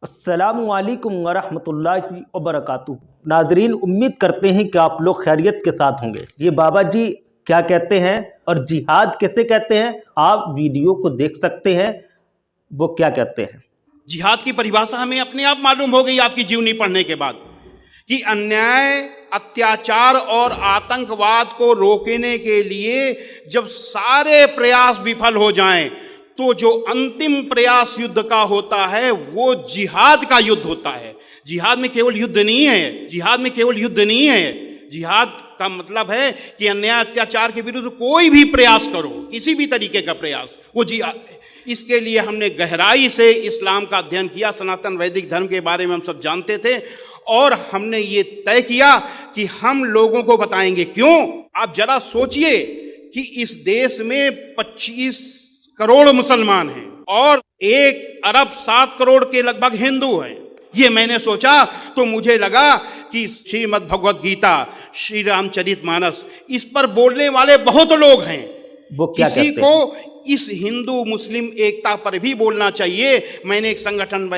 अस्सलामुअलैकुम वरहमतुल्लाहि वबरकातुहू। नाजरीन, उम्मीद करते हैं कि आप लोग खैरियत के साथ होंगे। ये बाबा जी क्या कहते हैं और जिहाद कैसे कहते हैं, आप वीडियो को देख सकते हैं। वो क्या कहते हैं। जिहाद की परिभाषा हमें अपने आप मालूम हो गई आपकी जीवनी पढ़ने के बाद कि अन्याय, अत्याचार और आतंकवाद को रोकने के लिए जब सारे प्रयास विफल हो जाएं तो जो अंतिम प्रयास युद्ध का होता है वो जिहाद का युद्ध होता है। जिहाद में केवल युद्ध नहीं है, जिहाद में केवल युद्ध नहीं है। जिहाद का मतलब है कि अन्याय अत्याचार के विरुद्ध कोई भी प्रयास करो, किसी भी तरीके का प्रयास, वो जिहाद है। इसके लिए हमने गहराई से इस्लाम का अध्ययन किया, सनातन वैदिक धर्म के बारे में हम सब जानते थे और हमने ये तय किया कि हम लोगों को बताएंगे। क्यों? आप जरा सोचिए कि इस देश में 25 करोड़ मुसलमान हैं और 1 अरब 7 करोड़ के लगभग हिंदू हैं। ये मैंने सोचा तो मुझे लगा कि श्रीमद् भगवत गीता, श्री रामचरितमानस, इस पर बोलने वाले बहुत लोग हैं। वो क्या किसी को इस हिंदू मुस्लिम एकता पर भी बोलना चाहिए। मैंने एक संगठन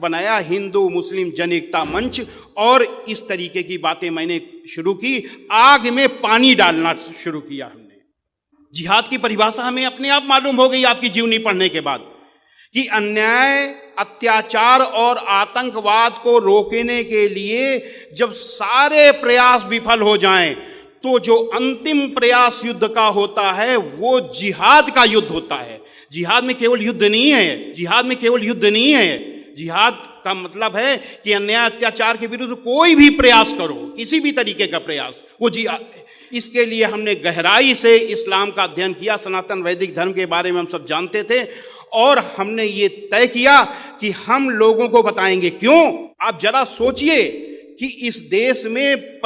बनाया, हिंदू मुस्लिम जन एकता मंच, और इस तरीके की बातें मैंने शुरू की। आग में पानी डालना शुरू किया हमने। जिहाद की परिभाषा हमें अपने आप मालूम हो गई आपकी जीवनी पढ़ने के बाद कि अन्याय, अत्याचार और आतंकवाद को रोकने के लिए जब सारे प्रयास विफल हो जाएं तो जो अंतिम प्रयास युद्ध का होता है वो जिहाद का युद्ध होता है। जिहाद में केवल युद्ध नहीं है, जिहाद में केवल युद्ध नहीं है। जिहाद का मतलब है कि अन्याय अत्याचार के विरुद्ध कोई भी प्रयास करो, किसी भी तरीके का प्रयास, वो जिहाद है। इसके लिए हमने गहराई से इस्लाम का अध्ययन किया, सनातन वैदिक धर्म के बारे में हम सब जानते थे और हमने ये तय किया कि हम लोगों को बताएंगे। क्यों? आप जरा सोचिए कि इस देश में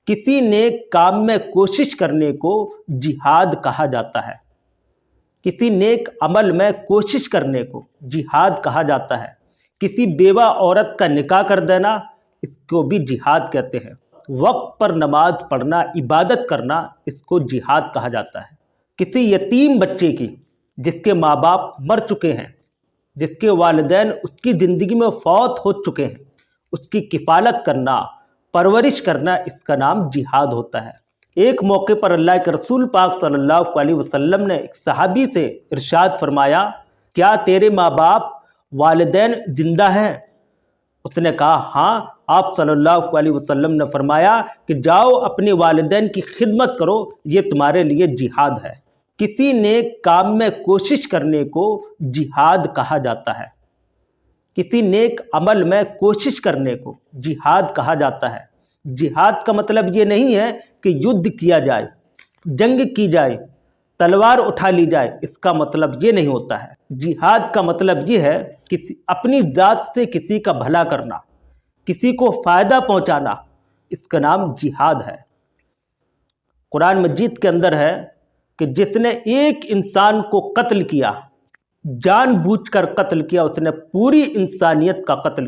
किसी नेक काम में कोशिश करने को जिहाद कहा जाता है। किसी नेक अमल में कोशिश करने को जिहाद कहा जाता है। किसी बेवा औरत का निकाह कर देना, इसको भी जिहाद कहते हैं। वक्त पर नमाज पढ़ना, इबादत करना, इसको जिहाद कहा जाता है। किसी यतीम बच्चे की, जिसके माँ बाप मर चुके हैं, जिसके वालिदैन उसकी ज़िंदगी में फौत हो चुके हैं, उसकी किफ़ालत करना, परवरिश करना, इसका नाम जिहाद होता है। एक मौके पर अल्लाह के रसूल पाक सल्लल्लाहु अलैहि वसल्लम ने एक सहाबी से इरशाद फरमाया, क्या तेरे माँ बाप वालिदैन जिंदा हैं? उसने कहा हाँ। आप सल्लल्लाहु अलैहि वसल्लम ने फरमाया कि जाओ अपने वालिदैन की खिदमत करो, ये तुम्हारे लिए जिहाद है। किसी नेक काम में कोशिश करने को जिहाद कहा जाता है। किसी नेक अमल में कोशिश करने को जिहाद कहा जाता है। जिहाद का मतलब ये नहीं है कि युद्ध किया जाए, जंग की जाए, तलवार उठा ली जाए, इसका मतलब ये नहीं होता है। जिहाद का मतलब ये है कि अपनी जात से किसी का भला करना, किसी को फ़ायदा पहुंचाना, इसका नाम जिहाद है। कुरान मजीद के अंदर है कि जिसने एक इंसान को कत्ल किया, जानबूझकर कत्ल किया, उसने पूरी इंसानियत का कत्ल